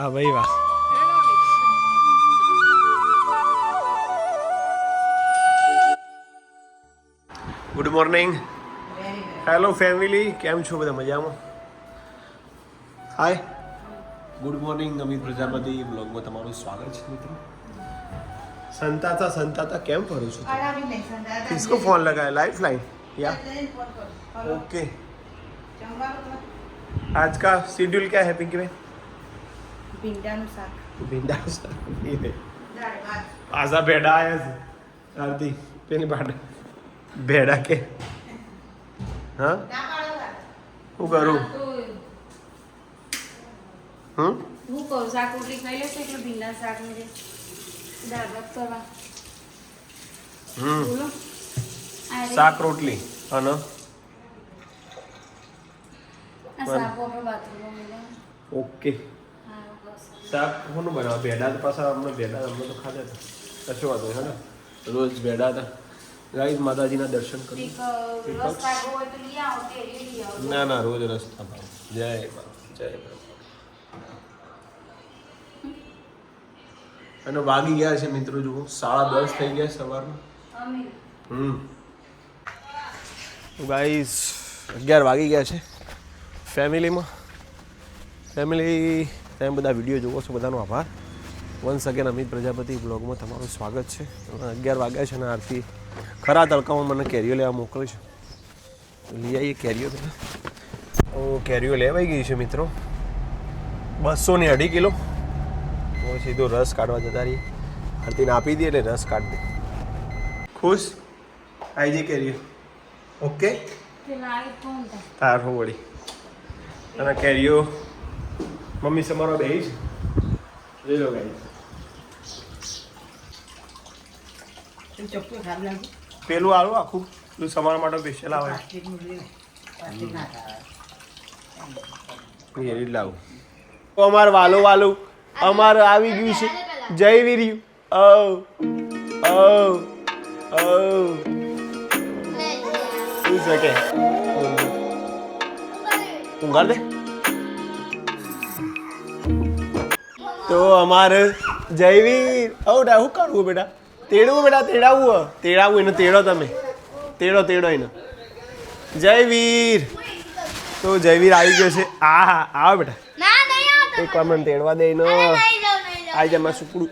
વાહ ભાઈ વાહ. Good morning. હેલો ફેમિલી, કેમ છો બધા? મજામાં? હાય, ગુડ મોર્નિંગ. અમિત પ્રજાપતિ બ્લોગમાં તમારું સ્વાગત છે મિત્રો. સંતાતા કેમ ફરું છું? किसको फोन लगाया? लाइफ लाइन या ओके. आज का शेड्यूल क्या है पिंकी बहन? ભીંડાનું શાક. आजा बेड़ा आया છે આરતી પેલી બાડ બેડા કે હા હું કરું હું કહું શાક રોટલી ખાઈ લેશે એટલે ભીંડા શાક ને દાળ ભાત કરવા. બોલો. શાક રોટલી અને આ શાક આપણે બાથરૂમમાં મળે. ઓકે. હા બસ. શાક કોનું બનાવ? ભેડા તો પાછા અમને તો ખાધા હતા. કશું વાંધો નહીં. રોજ ભેડા હતા. ગાઈસ માતાજીના દર્શન કરી. રસ કાઢવો હોય તો લઈ આવો, કેરી લઈ આવો. ના ના, રોજ રસ્તા ભાવ. જય બાબા, જય બાબા. અને વાગી ગયા છે મિત્રો, જુઓ 10:30 થઈ ગયા સવારના. ગાઈસ 11 વાગી ગયા છે. ફેમિલી તમે બધા વિડીયો જોવો છો, બધાનો આભાર. વન્સ અગેન અમિત પ્રજાપતિ બ્લોગમાં તમારું સ્વાગત છે. 11 વાગ્યા છે અને આરતી ખરા તડકામાં મને કેરીઓ લેવા મોકલે છે. લઈ આવીએ કેરીઓ. તો કેરીઓ લેવાઈ ગઈ છે મિત્રો, 202 કિલો. હું સીધો રસ કાઢવા જતા રહીએ. આરતીને આપી દઈએ એટલે રસ કાઢી દે. ખુશ આવી જઈ કેરીઓ. ઓકે તાર હું વળી. અને કેરીઓ મમ્મી સમારો બેહી છે. લઈ લો ગાઈ. પેલું આલું આખું પેલું સમારવા માટે સ્પેશિયલ આવે. એ લાવું. અમાર વાલું અમારે આવી ગયું છે. જય વીર્યું. શું છે કે ઊંઘાર દે. તો અમારે જયવીર શું કરવું બેટા? તેડવું બેટા, તેડાવું એને. તેડો તમે, તેડો એને. જયવીર. તો જયવીર આવી ગયો છે. હા આવો બેટા. એક વાર મને તેડવા દે ને. આવી જા મારું સુપડું.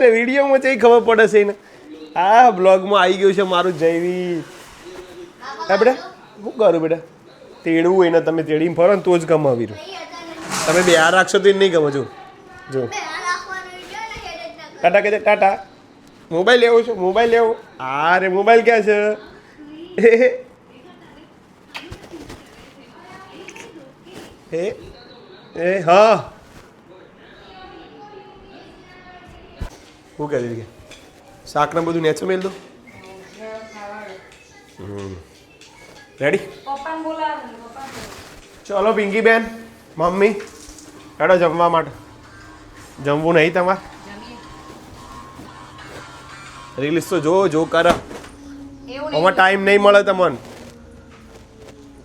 રે વિડીયોમાં છે ખબર પડે છે એને. આ બ્લોગમાં આવી ગયું છે મારું જયવીર. હા બેટા, શું કરું બેટા? તેડવું એને. તમે તેડીને ફરો ને તો જ ગમે વીરું. તમે બે આ રાખશો તો નહીં ગમે. જો ટાટા કે ટાટા. મોબાઈલ લેવો છો? મોબાઈલ લેવો? હા રે, મોબાઈલ ક્યાં છે? હા શું કહે છે? શાક ને બધું નેચો મેલ દો. રેડી? ચલો પિંકી બેન, મમ્મી હેડો જમવા માટે. જમવું નહીં તમારે? રીલ્સ તો જો કર. આમાં ટાઈમ નહીં મળે તમને.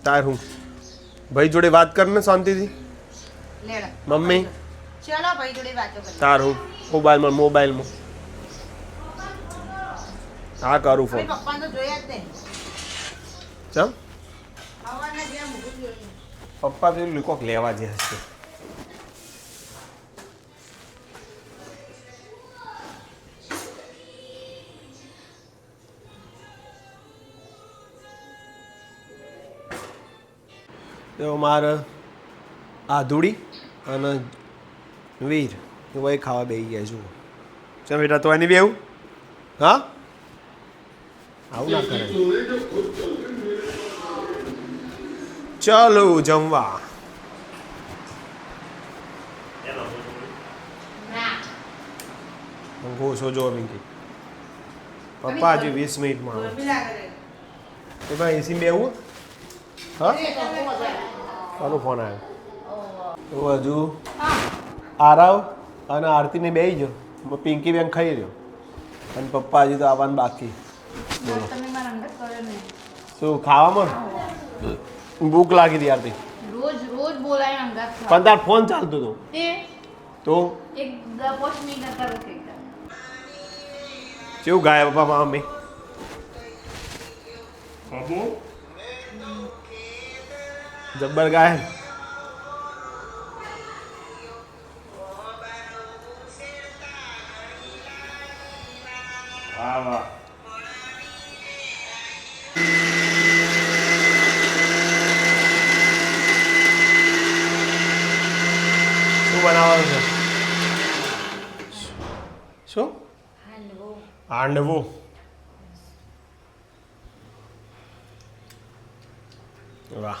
તાર હું ભાઈ જોડે વાત કર ને શાંતિથી. મમ્મી ચલો ભાઈ જોડે વાતો કરી. તાર હું મોબાઈલમાં હા કરું ફોન. પપ્પા તો જોયા જ નહીં. ચમ હવાના જેમ ઊભું જોયું. પપ્પા પેલું કોક લેવા જે હશે. તો મારે આધુડી અને વીર એ વય ખાવા બેસી ગયા જુઓ. ચાલ બેટા, તો એની બેવું. હા આવું ના કરે. ચાલો જમવા. ઊંઘો છો જો પિંકી. પપ્પા હજી 20 મિનિટમાં આવે. એ ભાઈ એસી બેવું. હા કોનો ફોન આવ્યો? તો હજુ આરાવ અને આરતીને બેસી જાઓ. પિંકી બેન ખાઈ રહ્યો અને પપ્પા હજી તો આવવાનું બાકી. બોલો શું ખાવામાં? ભૂખ લાગી હતી આરતી. રોજ રોજ બોલાય અંગાત પણ તાર ફોન ચાલતો હતો તે તો એક 10 મિનિટ નતા રોકે કેવું ગાય પપ્પા મમ્મી બાબુ જબ્બર ગાય વાહ વાહ શું બનાવવાનું છે શું હાંડવો વાહ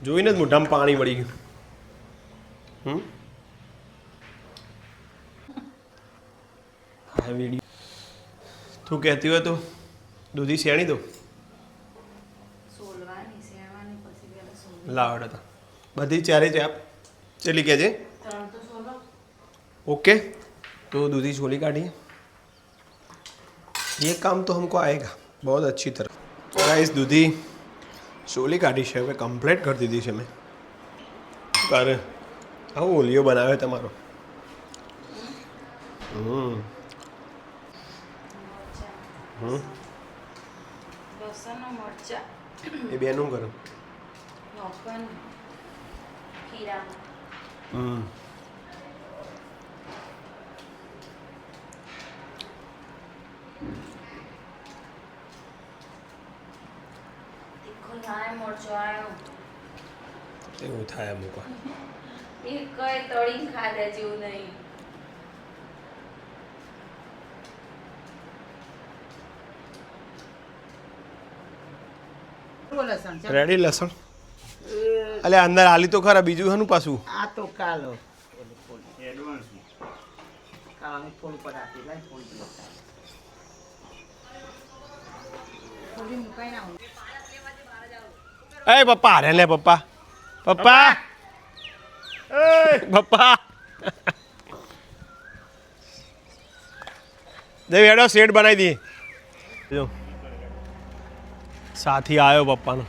જોઈને જ મોઢામાં પાણી વળી ગયું હા વિડીયો તું કહેતી હોય તો દૂધી શેણી દો લાવડ હતા બધી ચારે જ આપ ચલી કહેજે ओके तो दूधी छोली काटिए ये काम तो हमको आएगा बहुत अच्छी तरह गाइस दूधी छोली काटी છે હવે કમ્પ્લીટ કરી દીધી છે મેં કરે આવો ઓલિયો બનાવ્યો તમારો લસણ મરચા એ બેનું કરો નોકન ખીરા એવું થાય અમુક એ કઈ તળીને ખાધા જેવું નહીં રેડી લસણ અલે અંદર આલી તો ખરા બીજું હનું પાછું આ તો કાલો એડવાન્સ કાલો ફોન પર આપી લાઈ ફોન પર થોડી મુકાઈ ના એ પપ્પા અરે લે પપ્પા પપ્પા એ પપ્પા દેવ એડો સેટ બનાવી દી જો સાથી આવ્યો પપ્પાનો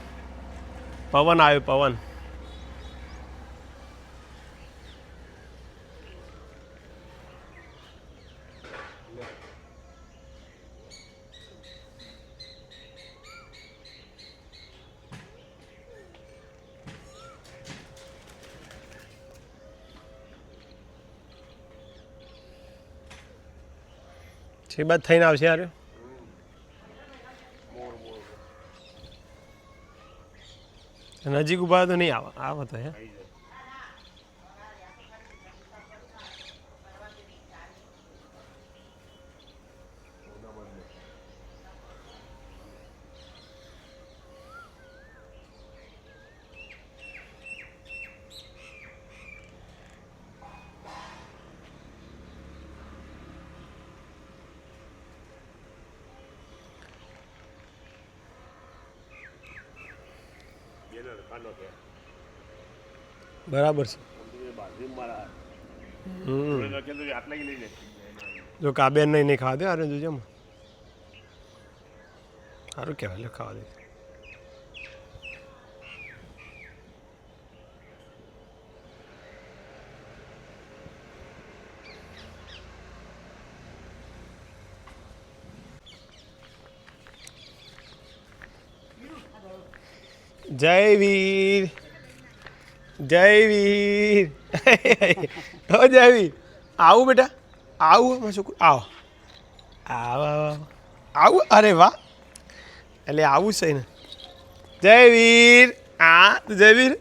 પવન આવ્યો પવન છે બાદ થઈને આવશે યાર નજીક ઉભા તો નહીં આવે તો હે બરાબર છે જો કાબેન નહીં ખાવા દે અરે જોજે સારું કહેવાય લે ખાવા દે જય વીર જય વીર હો જય વીર આવું બેટા આવું મારું છોકરું આવો આવો આવું અરે વાહ એટલે આવું છે ને જય વીર આ તું જય વીર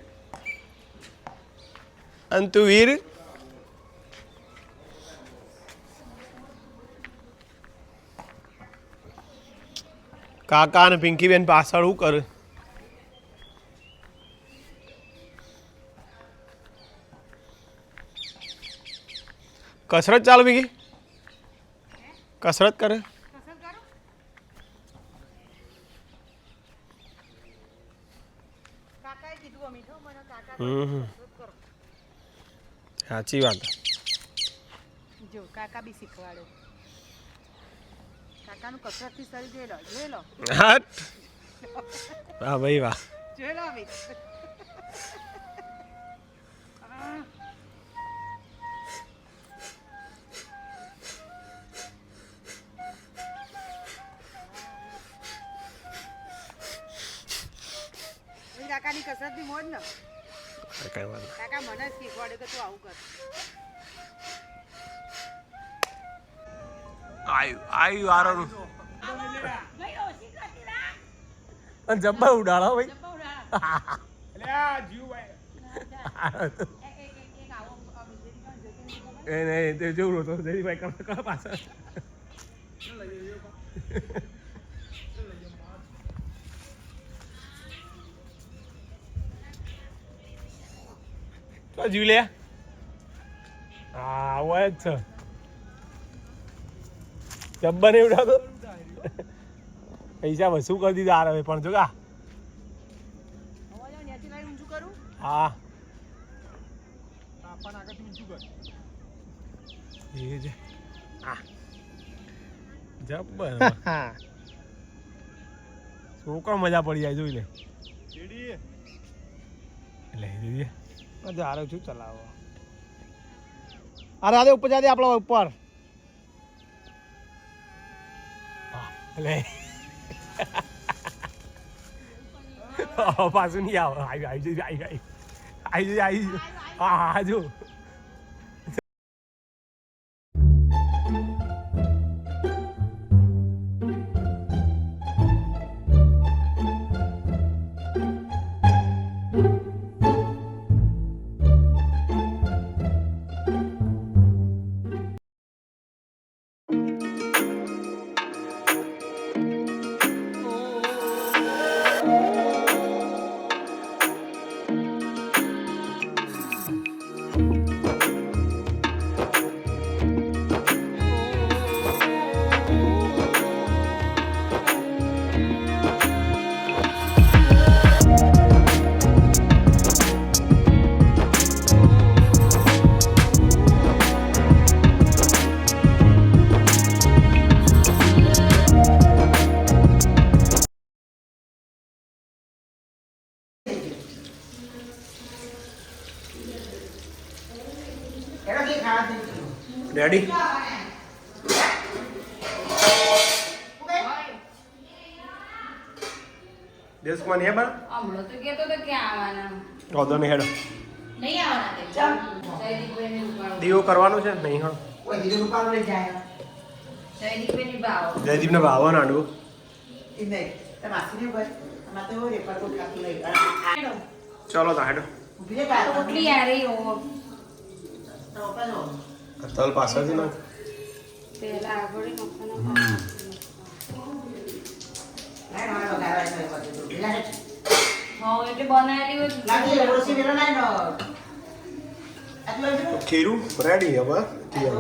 અને તું વીર કાકા અને પિંકીબેન પાછળ શું કરે कसरत चालू बिकी कसरत करे સાચી વાત જો કાકા બી શીખવાડે કાકાનું કસરત થી શરીર જોઈ લો હા ભાઈ વાહ જોઈ લો કાકાની કસરતની મોજ ને કઈ વાત કાકા મને જ શીખવાડે કે તું આવું કર આયુ આરોનું અને જબ્બા ઉડાડો ભાઈ એ નહીં તે જોવું તો જયદીપભાઈ કળા પાછળ તો જીવ લે હા હોય જ છે જબ્બા નહીં ઉડાડતો પૈસા વસૂલ કરી દીધા આ રવે પણ જો કા હા એ છે હા જબ્બર છોકરો મજા પડી જાય જોઈ લે લઈ દીધી મજા આવે છું ચલાવો અરે આદે ઉપર જાદે આપણા ઉપર લે પાછું નહીં આવે આવી હા જો રેડી દેશમાં નહીં બા હમણાં તો કહેતો તો ક્યાં આવવાના ઓદો નહીં હેડો નહીં આવવાના તે જયદીપભાઈને ઉપાડો દીવો કરવાનું છે નહીં હા કોઈ દીદી ઉપર લઈ જાય જયદીપભાઈની બાવ જયદીપને ભાવો નાડું એ નહીં તે માસીને ભાઈ અમાર તો રે પર કોઈ કાકી લઈ ચલો તા હેડો ઉભી કા રોટલી યારી ઓ તો પેલો તલ પાછળથી ના પેલા આગળ નાખવાનો ના ના લગાવા છે બધું પેલા હા એટલે બનાવેલી હોય લાગી રોસી વેલા ના નો આટલો જ ખીરું રેડી હવે તૈયાર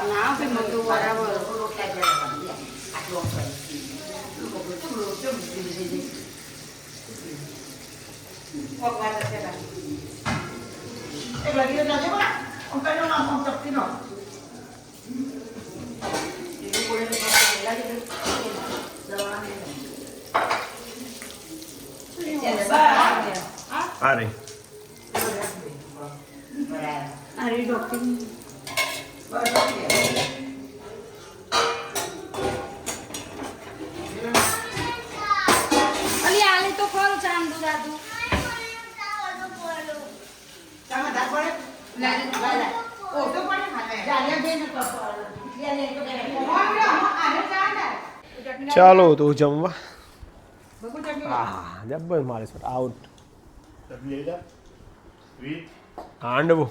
ના ભાઈ મગજ બરાબર અરે અરે ડોક્ટર અલી આલે તો ખરો ચાંદુ દાદુ ચાલો તો જમવા હા જબ્બર મારે સર આઉટ હાંડવો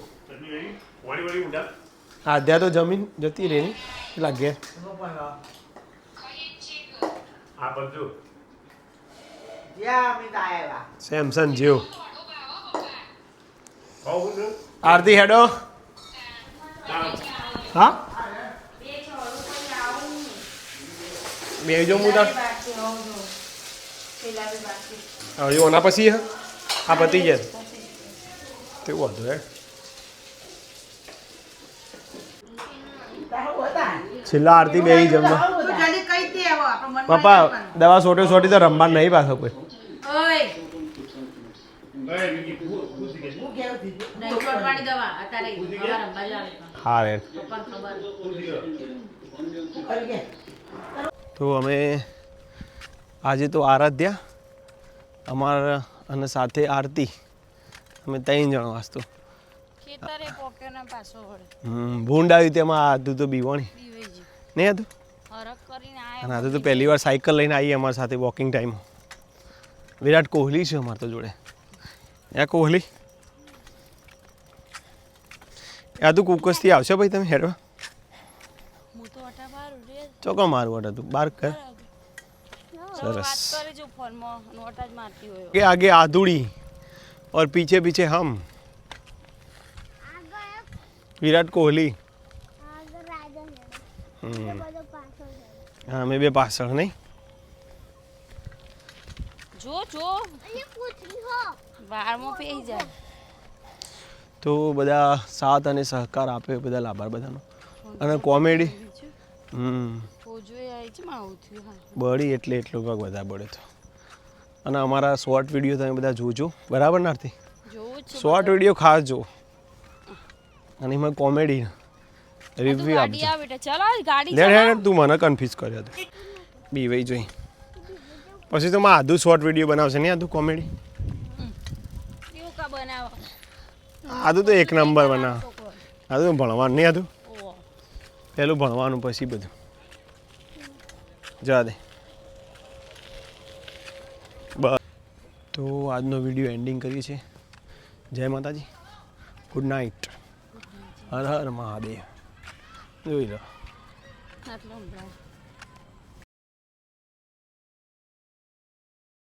આધ્યા તો જમીન જતી રહી ને પેલા ઘેર સેમસંગ જીઓ આરતી હેડો હા બે જો મુદા હવે ઓના પછી આ પતી ગયા તેવું હતું હે છેલ્લા આરતી બે જમવા પપ્પા દવા સોટી સોટી તો રમવા નહીં પાછો કોઈ હા રે તો અમે આજે તો આરાધ્યા અમારા અને સાથે આરતી અમે 3 જણ વાસ્તુ ખેતરે પોકેના પાછો વળે ભૂંડ આવ્યું તેમાં આધું તો બીવાણી બીવેજી નહીં હતું હરક કરીને અને આજે તો પહેલી વાર સાયકલ લઈને આવી અમારી સાથે વોકિંગ ટાઈમ વિરાટ કોહલી છે અમારે તો જોડે કોહલી તું કુકસથી આવશે ભાઈ તમે હેડવા હું તો અટા બાર રે ચોકો મારું અટા તું બાર કર સરસ વાત કરે જો ફોનમાં નોટા જ મારતી હોય કે આગે આધુડી और पीछे पीछे हम विराट कोहली हाँ मैं भी पाछળ नहीं જો વાળમાં પેઈ જાય તો બધા સાથ અને સહકાર આપે બધા આભાર બધાનો અને કોમેડી જોઈ આવી છે માં આવું થયું હા બળી એટલે એટલો ભાગ બધા બળે તો અને અમારા શોર્ટ વિડીયો તમે બધા જોજો બરાબર નથી જોવું જ શોર્ટ વિડીયો ખાસ જો અને એમાં કોમેડી રિવ્યુ ગાડી આપજો આ બેટા ચાલો ગાડી લે લે તું મને કન્ફ્યુઝ કર્યો તો બીવાઈ જોઈ પછી તો માં આધું શોર્ટ વિડીયો બનાવશે નહીં આધું કોમેડી કેવું કા બનાવો આધું તો એક નંબર બનાવ આધું ભણવાનું નહીં આધું ઓહો પહેલું ભણવાનું પછી બધું જા દે બસ તો આજનો વિડીયો એન્ડિંગ કરીએ છીએ જય માતાજી ગુડ નાઇટ હર હર મહાદેવ જોઈ લો આટલો સંભળાય